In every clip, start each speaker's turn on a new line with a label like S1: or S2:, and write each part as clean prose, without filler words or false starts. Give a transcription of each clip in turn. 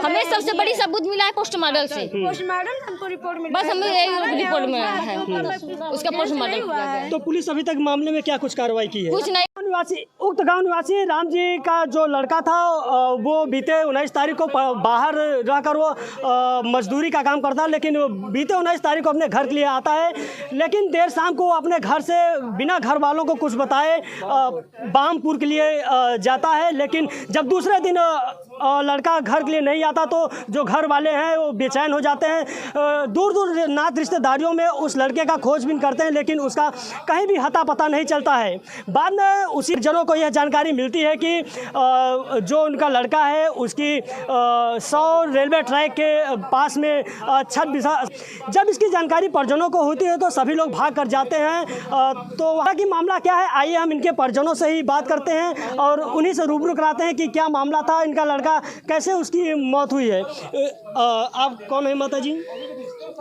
S1: हमें सबसे बड़ी सबूत मिला है पोस्टमार्टम से।
S2: पोस्टमार्टम हमको रिपोर्ट मिला,
S1: बस हमें यही रिपोर्ट मिला है, उसका पोस्टमार्टम किया गया।
S3: तो पुलिस अभी तक मामले में क्या कुछ कार्रवाई की है?
S1: कुछ नहीं।
S3: उक्त गांव निवासी राम जी का जो लड़का था वो बीते 19 तारीख को बाहर रहकर वो मजदूरी का काम करता है, लेकिन बीते 19 तारीख को अपने घर के लिए आता है, लेकिन देर शाम को अपने घर से बिना घर वालों को कुछ बताए बामपुर के लिए जाता है। लेकिन जब दूसरे दिन लड़का घर के लिए नहीं आता तो जो घर वाले हैं वो बेचैन हो जाते हैं। दूर दूर नात रिश्तेदारियों में उस लड़के का खोजबीन करते हैं, लेकिन उसका कहीं भी हता पता नहीं चलता है। बाद में उसी जनों को यह जानकारी मिलती है कि जो उनका लड़का है उसकी 100 रेलवे ट्रैक के पास में छत बिछा। जब इसकी जानकारी परिजनों को होती है तो सभी लोग भाग कर जाते हैं। तो वहाँ की मामला क्या है, आइए हम इनके परिजनों से ही बात करते हैं और उन्हीं से रूबरू कराते हैं कि क्या मामला था, इनका लड़का कैसे उसकी मौत हुई है। आप कौन है माता जी?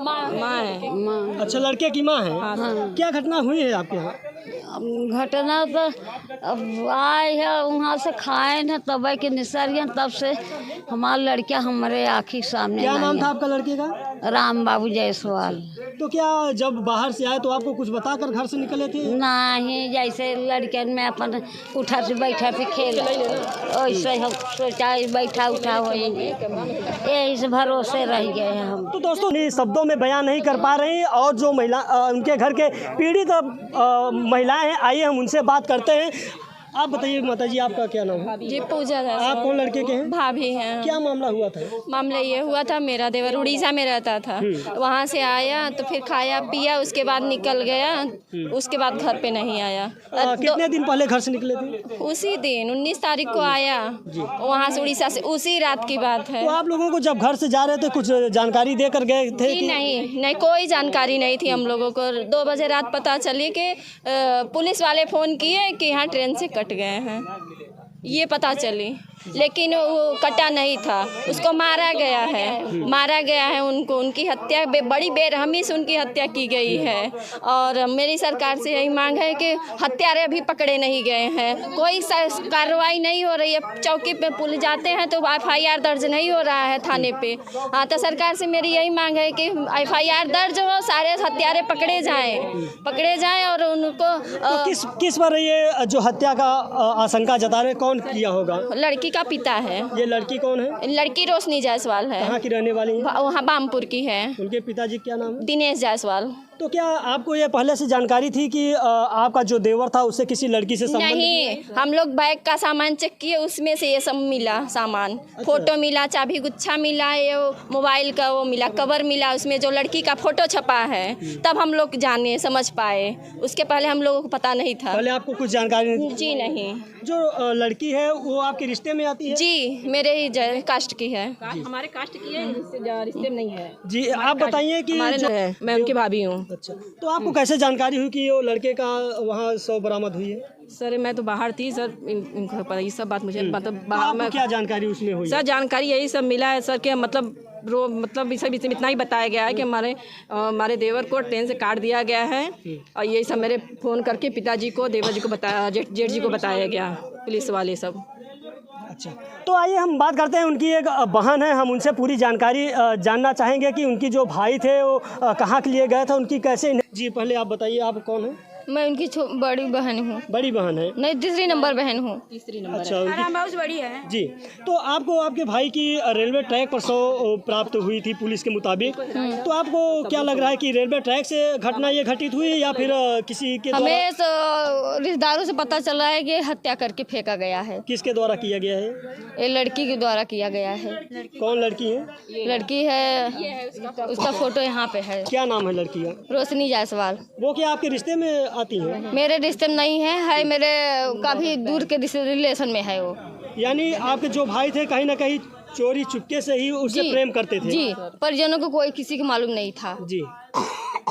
S1: माँ है। माँ।
S3: अच्छा, लड़के की माँ है।
S1: हाँ।
S3: क्या घटना हुई है आपके यहाँ?
S1: घटना तो अब आए है वहाँ से खाए न तब के निसरियन, तब से हमारा लड़का हमारे आँखी सामने।
S3: क्या नाम था आपका लड़के का?
S1: राम बाबू जायसवाल।
S3: तो क्या जब बाहर से आए तो आपको कुछ बताकर घर से निकले थे?
S1: नहीं, जैसे लड़के में अपन उठा से बैठा पे खेल वैसे हम सोचा बैठा उठा हो, यही से भरोसे रह गए हैं हम।
S3: तो दोस्तों शब्दों में बयान नहीं कर पा रही और जो महिला उनके घर के पीड़ित महिलाएं हैं, आइए हम उनसे बात करते हैं। आप बताइए माता जी, आपका क्या नाम है?
S2: जी पूजा है।
S3: आप कौन लड़के के हैं?
S2: भाभी हैं।
S3: क्या मामला हुआ था?
S2: मामला ये हुआ था, मेरा देवर उड़ीसा में रहता था, वहाँ से आया तो फिर खाया पिया, उसके बाद निकल गया, उसके बाद घर पे नहीं आया।
S3: कितने दिन पहले घर से निकले थे?
S2: उसी दिन 19 तारीख को आया वहाँ से, उड़ीसा से, उसी रात की बात है।
S3: तो आप लोगों को जब घर से जा रहे थे कुछ जानकारी देकर गए थे?
S2: जी नहीं, कोई जानकारी नहीं थी हम लोगों को। 2 बजे रात पता चली कि पुलिस वाले फ़ोन किए कि यहाँ ट्रेन से कट गए हैं, ये पता चली, लेकिन वो कटा नहीं था, उसको मारा गया है उनको, उनकी हत्या बड़ी बेरहमी से उनकी हत्या की गई है। और मेरी सरकार से यही मांग है कि हत्यारे अभी पकड़े नहीं गए हैं, कोई कार्रवाई नहीं हो रही है। चौकी पे पुलिस जाते हैं तो FIR दर्ज नहीं हो रहा है थाने पे। हाँ, तो सरकार से मेरी यही मांग है कि FIR दर्ज हो, सारे हत्यारे पकड़े जाएं और उनको
S3: तो किस पर ये जो हत्या का आशंका जता रहे, कौन किया होगा?
S2: लड़की का पिता है।
S3: ये लड़की कौन है?
S2: लड़की रोशनी जायसवाल है।
S3: कहाँ की रहने वाली है?
S2: वहाँ बामपुर की है।
S3: उनके पिताजी क्या नाम है?
S2: दिनेश जायसवाल।
S3: तो क्या आपको ये पहले से जानकारी थी कि आपका जो देवर था उससे किसी लड़की से संबंध?
S2: नहीं, हम लोग बैग का सामान चेक किए, उसमें से ये सब मिला सामान। अच्छा। फोटो मिला, चाबी गुच्छा मिला, ये मोबाइल का वो मिला, कवर मिला, उसमें जो लड़की का फोटो छपा है, तब हम लोग जाने समझ पाए, उसके पहले हम लोगों को पता नहीं था।
S3: पहले आपको कुछ जानकारी नहीं थी?
S2: जी नहीं।
S3: जो लड़की है वो आपके रिश्ते में आती है?
S2: जी, मेरे ही कास्ट की है।
S4: हमारे कास्ट की है, रिश्ते में नहीं है।
S3: जी, आप बताइए कि
S4: मैं उनकी भाभी हूँ।
S3: अच्छा, तो आपको कैसे जानकारी हुई कि वो लड़के का वहाँ 100 बरामद हुई है?
S4: सर मैं तो बाहर थी सर, इनको पता ये सब बात मुझे मतलब
S3: क्या जानकारी उसमें हुई?
S4: सर जानकारी यही सब मिला है सर कि मतलब इतना ही बताया गया है कि हमारे देवर को ट्रेन से काट दिया गया है, और यही सब मेरे फ़ोन करके पिताजी को, देवर जी को बताया, जेठ जी को बताया गया, पुलिस वाले सब।
S3: अच्छा, तो आइए हम बात करते हैं, उनकी एक बहन है, हम उनसे पूरी जानकारी जानना चाहेंगे कि उनकी जो भाई थे वो कहाँ के लिए गए थे, उनकी कैसे। जी पहले आप बताइए, आप कौन है?
S1: मैं उनकी बड़ी बहन हूँ।
S3: बड़ी बहन है? नहीं,
S1: तीसरी नंबर बहन हूँ।
S3: अच्छा, बहुत बड़ी है जी। तो आपको आपके भाई की रेलवे ट्रैक पर 100 प्राप्त हुई थी पुलिस के मुताबिक, तो आपको क्या लग रहा है कि रेलवे ट्रैक से घटना ये घटित हुई या फिर किसी के?
S1: हमें रिश्तेदारों से पता चला है कि हत्या करके फेंका गया है।
S3: किसके द्वारा किया गया है?
S1: ये लड़की के द्वारा किया गया है।
S3: कौन लड़की है?
S1: लड़की है, उसका फोटो यहाँ पे है।
S3: क्या नाम है लड़की का?
S1: रोशनी जायसवाल।
S3: वो क्या आपके रिश्ते में आती है?
S1: मेरे रिश्ते में नहीं है, मेरे काफी दूर के रिलेशन में है वो।
S3: यानी आपके जो भाई थे कहीं ना कहीं चोरी चुपके से ही उससे प्रेम करते थे? जी,
S1: परिजनों को कोई किसी को मालूम नहीं था
S3: जी।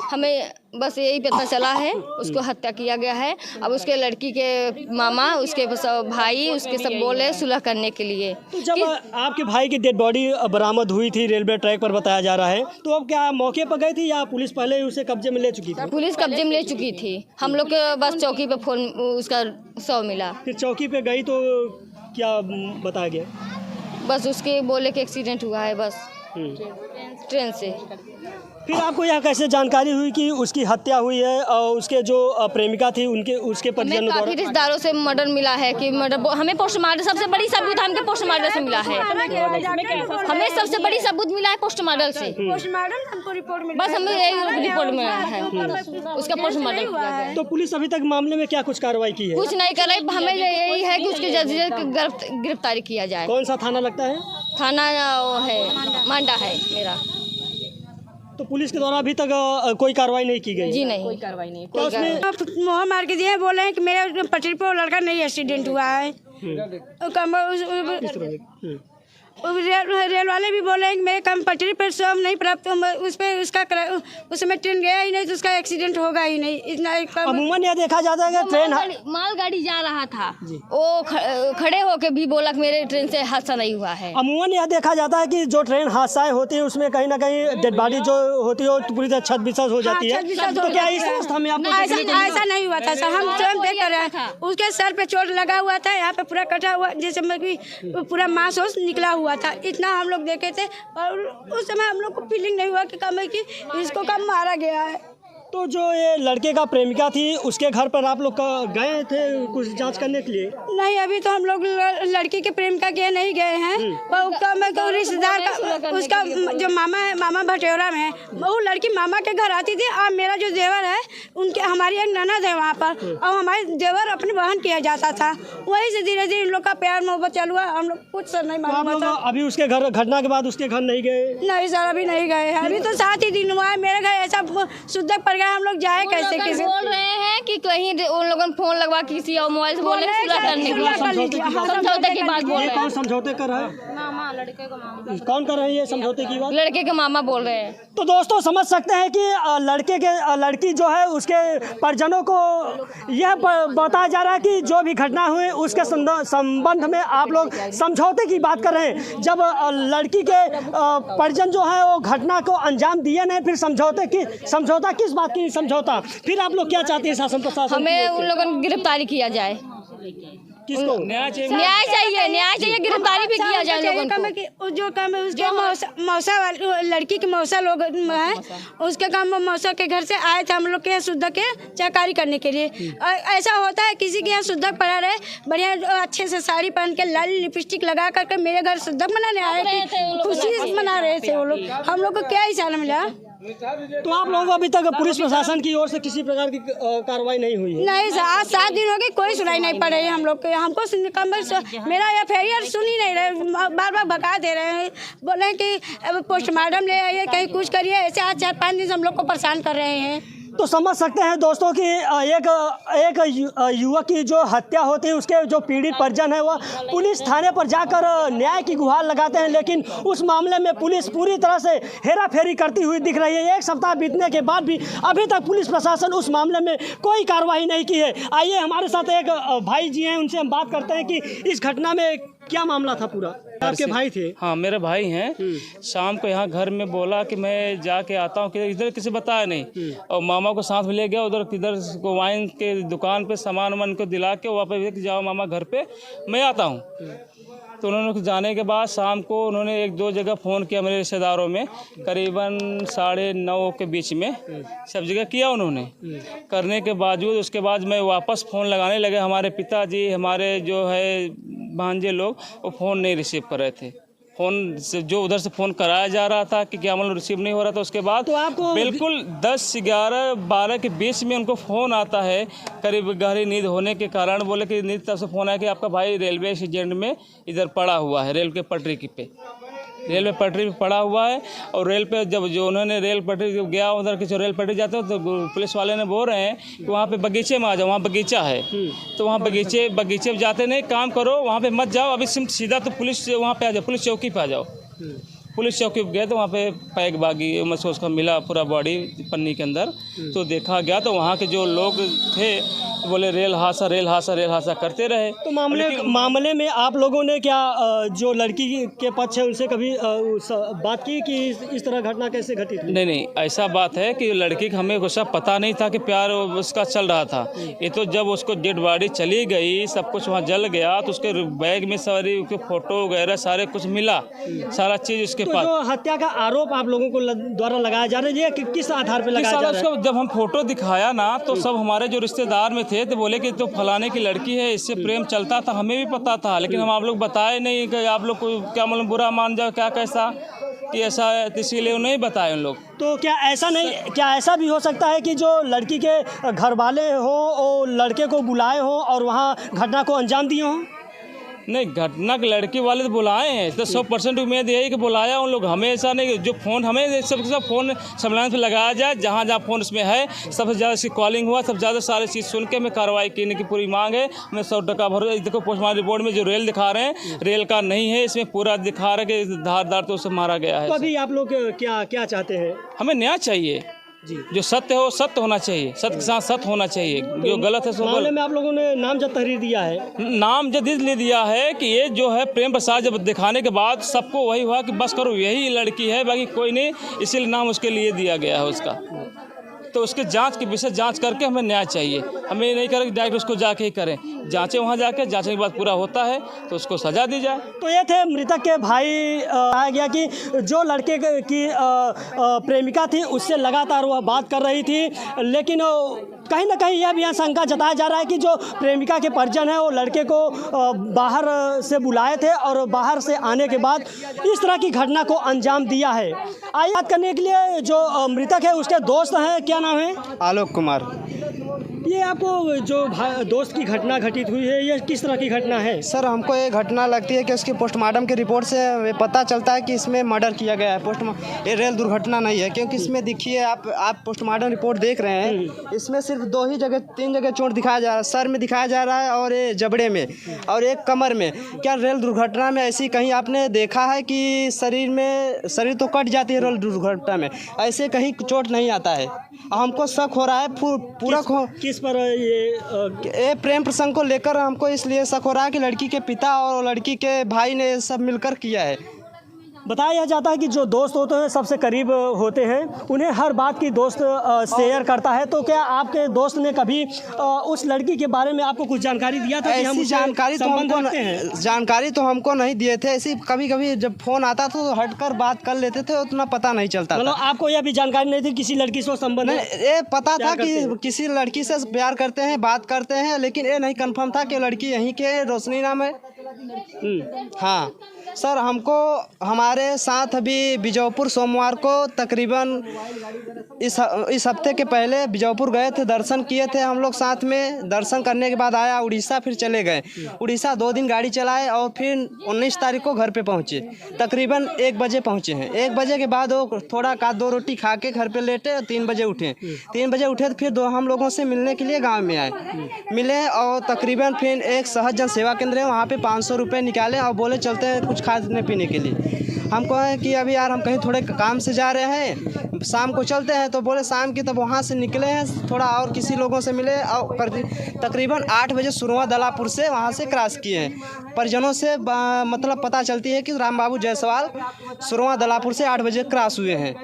S1: हमें बस यही पता चला है उसको हत्या किया गया है। अब उसके लड़की के मामा, उसके भाई, उसके सब बोले सुलह करने के लिए।
S3: तो जब आपके भाई की डेड बॉडी बरामद हुई थी रेलवे ट्रैक पर बताया जा रहा है, तो अब क्या मौके पर गई थी या पुलिस पहले ही उसे कब्जे में ले चुकी थी?
S1: पुलिस कब्जे में ले चुकी थी, हम लोग के बस चौकी पे फोन उसका 100 मिला।
S3: फिर चौकी पे गई तो क्या बताया गया?
S2: बस उसके बोले कि एक्सीडेंट हुआ है बस ट्रेन से।
S3: फिर आपको यह कैसे जानकारी हुई कि उसकी हत्या हुई है और उसके जो प्रेमिका थी उसके
S2: हमें
S3: परिजनों
S2: काफ़ी
S3: द्वारा?
S2: रिश्तेदारों से मर्डर मिला है कि मर्डर हमें पोस्टमार्टम सबसे बड़ी सबूत हमके पोस्टमार्टम से मिला है। हमें सबसे बड़ी सबूत मिला है पोस्टमार्टम से।
S5: पोस्टमार्टम हमको रिपोर्ट मिला,
S2: बस हमें यही रिपोर्ट मिला है उसका पोस्टमार्टम किया गया है।
S3: तो पुलिस अभी तक मामले में क्या कुछ कार्रवाई की है?
S2: कुछ नहीं कर रही, हमें यही है कि उसकी जल्द से जल्द गिरफ्तारी किया जाए।
S3: कौन सा थाना लगता है?
S2: थाना वो है मांडा है मेरा।
S3: तो पुलिस के द्वारा अभी तक कोई कार्रवाई नहीं की गई?
S2: जी नहीं,
S4: कोई कार्रवाई नहीं।
S3: क्या उसमें
S5: मुँह मार के दिए, बोले हैं कि मेरे पटरी पे वो लड़का नहीं एक्सीडेंट हुआ है। रेल वाले भी बोले हैं कि मेरे कम पटरी पर सब नहीं प्राप्त, उस पर उसका उसमें ट्रेन गया ही नहीं तो उसका एक्सीडेंट होगा ही नहीं। इतना
S3: अमूमन यह देखा जाता है कि ट्रेन
S2: मालगाड़ी जा रहा था, वो खड़े होके भी बोला कि मेरे ट्रेन से हादसा नहीं हुआ है।
S3: अमूमन यह देखा जाता है कि जो ट्रेन हादसाएं होती है उसमें कहीं ना कहीं डेड बॉडी जो होती है वो पूरी तरह छत बिछत हो जाती है। तो क्या इस अवस्था में आपको
S5: ऐसा नहीं हुआ था सर, हम स्वयं देख कर रहे हैं। उसके सर पे चोट लगा हुआ था, यहाँ पे पूरा कटा हुआ, जैसे मतलब पूरा मांस निकला हुआ था। इतना हम लोग देखे थे और उस समय हम लोग को फीलिंग नहीं हुआ कि कम है कि इसको कम मारा गया है।
S3: तो जो ये लड़के का प्रेमिका थी उसके घर पर आप लोग गए थे कुछ जांच करने के लिए?
S5: नहीं, अभी तो हम लोग लड़की के प्रेमिका के नहीं गए हैं। वो रिश्तेदार का उसका जो मामा है, मामा भटेरा में, वो लड़की मामा के घर आती थी। और मेरा जो देवर है उनके, हमारी एक ननद है वहाँ पर, और हमारे देवर अपनी बहन किया जाता था। वहीं से धीरे धीरे इन लोग का प्यार मोहब्बत चालू हुआ। हम लोग कुछ सर नहीं मालूम था।
S3: अभी उसके घर घटना के बाद उसके घर नहीं गए?
S5: नहीं सर, अभी नहीं गए। अभी तो 7 ही दिन हुआ है। मेरे घर ऐसा शुद्ध पड़ गया, हम लोग जाए कैसे? किसी
S2: बोल रहे हैं कि कहीं उन लोगों ने फोन लगवा किसी और मोबाइल से बोले समझौते की बात बोल रहे हैं।
S3: कौन समझौते कर रहा है?
S2: मामा, लड़के का मामा।
S3: कौन कर रहे हैं ये समझौते की बात?
S2: लड़के के मामा बोल रहे हैं।
S3: तो दोस्तों समझ सकते हैं कि लड़की जो है उसके परिजनों को यह बताया जा रहा है कि जो भी घटना हुई उसके संबंध में आप लोग समझौते की बात कर रहे हैं। जब लड़की के परिजन जो है वो घटना को अंजाम दिए नहीं, फिर समझौता किस बात की समझौता? फिर आप लोग क्या चाहते हैं शासन प्रशासन?
S2: हमें उन लोगों को गिरफ्तारी किया जाए।
S3: किसको?
S2: न्याय चाहिए, गिरफ्तारी भी किया जाए लोगों को।
S5: जो काम है उसके मौसा वाले, लड़की के मौसा लोग हैं, उसके काम मौसा के घर से आए थे हम लोग के यहाँ शुद्धक के चहकारी करने के लिए। ऐसा होता है किसी के यहाँ शुद्धक पड़ा रहे, बढ़िया अच्छे से साड़ी पहन के लाल लिपस्टिक लगा करके मेरे घर शुद्धक मनाने आए थे, खुशी मना रहे थे वो लोग। हम लोग को क्या इशारा मिला?
S3: तो आप लोगों को अभी तक पुलिस प्रशासन की ओर से किसी प्रकार की कार्रवाई नहीं हुई है?
S5: नहीं सर, आज 7 दिन हो गए, कोई सुनाई नहीं पड़ रही है हम लोग को। हमको मेरा FIR सुन ही नहीं रहे, बार बार भगा दे रहे हैं। बोले कि पोस्टमार्टम ले आइए, कहीं कुछ करिए। ऐसे आज 4-5 दिन से हम लोग को परेशान कर रहे हैं।
S3: तो समझ सकते हैं दोस्तों कि एक युवक की जो हत्या होती है उसके जो पीड़ित परिजन है वह पुलिस थाने पर जाकर न्याय की गुहार लगाते हैं, लेकिन उस मामले में पुलिस पूरी तरह से हेराफेरी करती हुई दिख रही है। 1 सप्ताह बीतने के बाद भी अभी तक पुलिस प्रशासन उस मामले में कोई कार्रवाई नहीं की है। आइए हमारे साथ एक भाई जी हैं, उनसे हम बात करते हैं कि इस घटना में क्या मामला था पूरा। आपके भाई थे?
S6: हाँ, मेरे भाई हैं। शाम को यहाँ घर में बोला कि मैं जाके आता हूँ, इधर किसी बताया नहीं, और मामा को साथ में ले गया उधर किधर को वाइन के दुकान पे सामान वामान को दिला के वहाँ पे जाओ मामा घर पे, मैं आता हूँ। तो उन्होंने जाने के बाद शाम को उन्होंने 1-2 जगह फ़ोन किया मेरे रिश्तेदारों में, करीबन 9:30 के बीच में सब जगह किया उन्होंने। करने के बावजूद उसके बाद मैं वापस फ़ोन लगाने लगे, हमारे पिताजी, हमारे जो है भांजे लोग, वो फ़ोन नहीं रिसीव कर रहे थे। फ़ोन से जो उधर से फ़ोन कराया जा रहा था कि क्या मतलब रिसीव नहीं हो रहा था। उसके बाद
S3: तो आपको
S6: बिल्कुल 10, 11, 12 के बीच में उनको फ़ोन आता है, करीब गहरी नींद होने के कारण। बोले कि नींद तब से फ़ोन आया कि आपका भाई रेलवे एक्सीडेंट में इधर पड़ा हुआ है, रेल के पटरी पे रेलवे पटरी पे पड़ा हुआ है। और रेल पे जब जो उन्होंने रेल पटरी जब गया उधर के जो रेल पटरी जाते हो तो पुलिस वाले ने बोल रहे हैं कि वहाँ पे बगीचे में आ जाओ, वहाँ बगीचा है। तो वहाँ बगीचे में जाते नहीं, काम करो वहाँ पे मत जाओ, अभी सीधा तो पुलिस वहाँ पे आ जाओ, पुलिस चौकी पे आ जाओ। पुलिस चौकी पे गए तो वहाँ पे पैक बागी में से उसका मिला पूरा बॉडी पन्नी के अंदर। तो देखा गया तो वहाँ के जो लोग थे बोले रेल हादसा करते रहे।
S3: तो मामले में आप लोगों ने क्या जो लड़की के पक्ष है उनसे कभी बात की कि इस तरह घटना कैसे घटी थी?
S6: नहीं, ऐसा बात है कि लड़की का हमें गुस्सा पता नहीं था कि प्यार उसका चल रहा था। ये तो जब उसको डेड बॉडी चली गई, सब कुछ वहाँ जल गया, तो उसके बैग में सारी उसके फोटो वगैरह सारे कुछ मिला, सारा चीज़ उसके पास।
S3: जो हत्या का आरोप आप लोगों को द्वारा लगाया जा रहा है, किस आधार पर लगाया जा रहा है?
S6: जब हम फोटो दिखाया ना तो सब हमारे जो रिश्तेदार में थे तो बोले कि तो फलाने की लड़की है, इससे प्रेम चलता था, हमें भी पता था, लेकिन हम आप लोग बताए नहीं कि आप लोग को क्या मतलब बुरा मान जाओ क्या कैसा कि ऐसा है, इसीलिए नहीं बताए उन लोग।
S3: तो क्या ऐसा भी हो सकता है कि जो लड़की के घर वाले हो और लड़के को बुलाए हो और वहाँ घटना को अंजाम दिए हों?
S6: नहीं, घटना के लड़की वाले तो बुलाए हैं, तो 100% उम्मीद यही कि बुलाया उन लोग। हमें ऐसा नहीं, जो फ़ोन हमें सब फ़ोन सर्विलांस पे लगाया जाए, जहाँ फ़ोन उसमें है सबसे ज़्यादा इसकी कॉलिंग हुआ, सबसे ज़्यादा सारी चीज़ सुन के हमें कार्रवाई करने की पूरी मांग है। हमें 100% भरोसा। देखो पोस्टमार्टम रिपोर्ट में जो रेल दिखा रहे हैं, रेल का नहीं है, इसमें पूरा दिखा रहा है कि धारदार तो उसे मारा गया है।
S3: तो अभी आप लोग क्या चाहते हैं?
S6: हमें न्याय चाहिए जी, जो सत्य हो सत्य होना चाहिए, सत्य के साथ सत्य होना चाहिए, जो गलत है सो गलत।
S3: मामले में आप लोगों ने नामजद तहरीर दिया है?
S6: नामजद इसलिए दिया है कि ये जो है प्रेम प्रसाद जब दिखाने के बाद सबको वही हुआ कि बस करो यही लड़की है, बाकी कोई नहीं, इसीलिए नाम उसके लिए दिया गया है उसका। तो उसके जांच के विशेष जांच करके हमें न्याय चाहिए। हमें नहीं करें डायरेक्ट उसको जाके ही करें, जांचें वहाँ जाके, जांचने के बाद पूरा होता है तो उसको सजा दी जाए।
S3: तो ये थे मृतक के भाई। आया गया कि जो लड़के की प्रेमिका थी उससे लगातार वह बात कर रही थी, लेकिन कहीं ना कहीं यह भी आशंका जताया जा रहा है कि जो प्रेमिका के परिजन है वो लड़के को बाहर से बुलाए थे और बाहर से आने के बाद इस तरह की घटना को अंजाम दिया है। आइए बात करने के लिए जो मृतक है उसके दोस्त हैं, क्या नाम है?
S7: आलोक कुमार।
S3: ये आपको जो दोस्त की घटना घटित हुई है, ये किस तरह की घटना है?
S7: सर हमको ये घटना लगती है कि उसकी पोस्टमार्टम की रिपोर्ट से पता चलता है कि इसमें मर्डर किया गया है। ये रेल दुर्घटना नहीं है, क्योंकि इसमें देखिए आप पोस्टमार्टम रिपोर्ट देख रहे हैं, इसमें सिर्फ 3 जगह चोट दिखाया जा रहा है। सर में दिखाया जा रहा है और ये जबड़े में और एक कमर में। क्या रेल दुर्घटना में ऐसी कहीं आपने देखा है कि शरीर तो कट जाती है रेल दुर्घटना में, ऐसे कहीं चोट नहीं आता है। हमको शक हो रहा है पूरा
S3: किस पर
S7: ये प्रेम प्रसंग को लेकर हमको इसलिए शक हो रहा है कि लड़की के पिता और लड़की के भाई ने सब मिलकर किया है।
S3: बताया जाता है कि जो दोस्त होते हैं सबसे करीब होते हैं, उन्हें हर बात की दोस्त शेयर करता है। तो क्या आपके दोस्त ने कभी उस लड़की के बारे में आपको कुछ जानकारी दिया था कि हम
S7: जानकारी तो हमको नहीं दिए थे। ऐसी कभी जब फोन आता तो हटकर बात कर लेते थे, उतना पता नहीं चलता।
S3: मतलब आपको यह भी जानकारी नहीं थी किसी लड़की से संबंध?
S7: ये पता था कि किसी लड़की से प्यार करते हैं, बात करते हैं, लेकिन ये नहीं कंफर्म था कि लड़की यहीं के रोशनी नाम है। हाँ सर, हमको हमारे साथ अभी बीजापुर सोमवार को तकरीबन इस हफ्ते के पहले बीजापुर गए थे, दर्शन किए थे हम लोग साथ में। दर्शन करने के बाद आया उड़ीसा, फिर चले गए उड़ीसा। 2 दिन गाड़ी चलाए और फिर 19 तारीख को घर पे पहुँचे। तकरीबन 1 बजे पहुँचे हैं। 1 बजे के बाद वो थोड़ा 2 रोटी खा के घर पे लेटे, 3 बजे उठे। 3 बजे उठे तो फिर हम लोगों से मिलने के लिए गाँव में आए, मिले और तकरीबन फिर एक सहज जन सेवा केंद्र है, वहाँ पे 500 रुपये निकाले और बोले चलते हैं कुछ खाने पीने के लिए। हम कहे कि अभी यार हम कहीं थोड़े काम से जा रहे हैं, शाम को चलते हैं। तो बोले शाम की, तब वहाँ से निकले हैं थोड़ा और किसी लोगों से मिले और तकरीबन 8 बजे सुरवा दलापुर से वहाँ से क्रॉस किए हैं। परिजनों से मतलब पता चलती है कि राम बाबू जायसवाल सुरवा दलापुर से 8 बजे क्रॉस हुए हैं,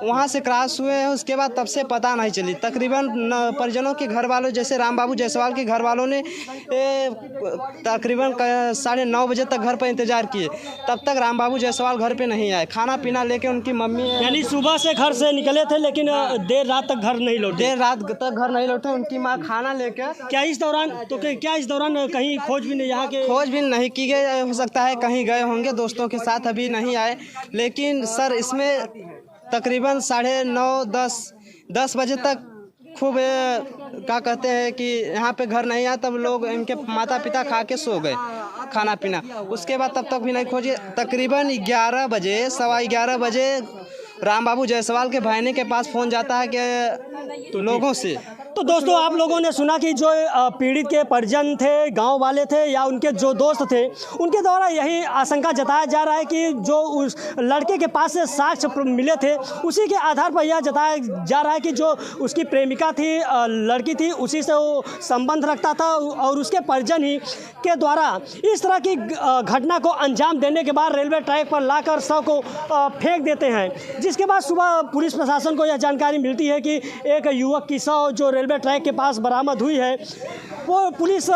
S7: वहाँ से क्रॉस हुए हैं। उसके बाद तब से पता नहीं चली। तकरीबन परिजनों के घर वालों, जैसे राम बाबू जायसवाल के घर वालों ने तकरीबन 9:30 बजे तक घर पर इंतज़ार किए, तब तक राम बाबू जायसवाल घर पे नहीं आए। खाना पीना लेके उनकी मम्मी,
S3: यानी सुबह से घर से निकले थे लेकिन देर रात तक घर नहीं लौटे।
S7: उनकी माँ खाना लेकर
S3: क्या इस दौरान कहीं खोजबीन यहाँ के
S7: खोजबीन नहीं की गई? हो सकता है कहीं गए होंगे दोस्तों के साथ, अभी नहीं आए। लेकिन सर इसमें तकरीबन 9:30 10 बजे तक खूब क्या कहते हैं कि यहाँ पे घर नहीं आया, तब लोग इनके माता पिता खा के सो गए खाना पीना। उसके बाद तब तक भी नहीं खोजे। तकरीबन 11 बजे 11:15 बजे राम बाबू जायसवाल के भाईने के पास फ़ोन जाता है कि लोगों से
S3: तो दोस्तों आप लोगों ने सुना कि जो पीड़ित के परिजन थे, गांव वाले थे या उनके जो दोस्त थे, उनके द्वारा यही आशंका जताया जा रहा है कि जो उस लड़के के पास से साक्ष्य मिले थे उसी के आधार पर यह जताया जा रहा है कि जो उसकी प्रेमिका थी, लड़की थी, उसी से वो संबंध रखता था और उसके परिजन ही के द्वारा इस तरह की घटना को अंजाम देने के बाद रेलवे ट्रैक पर लाकर शव को फेंक देते हैं। जिसके बाद सुबह पुलिस प्रशासन को यह जानकारी मिलती है कि एक युवक की शव जो रेलवे ट्रैक के पास बरामद हुई है वो पुलिस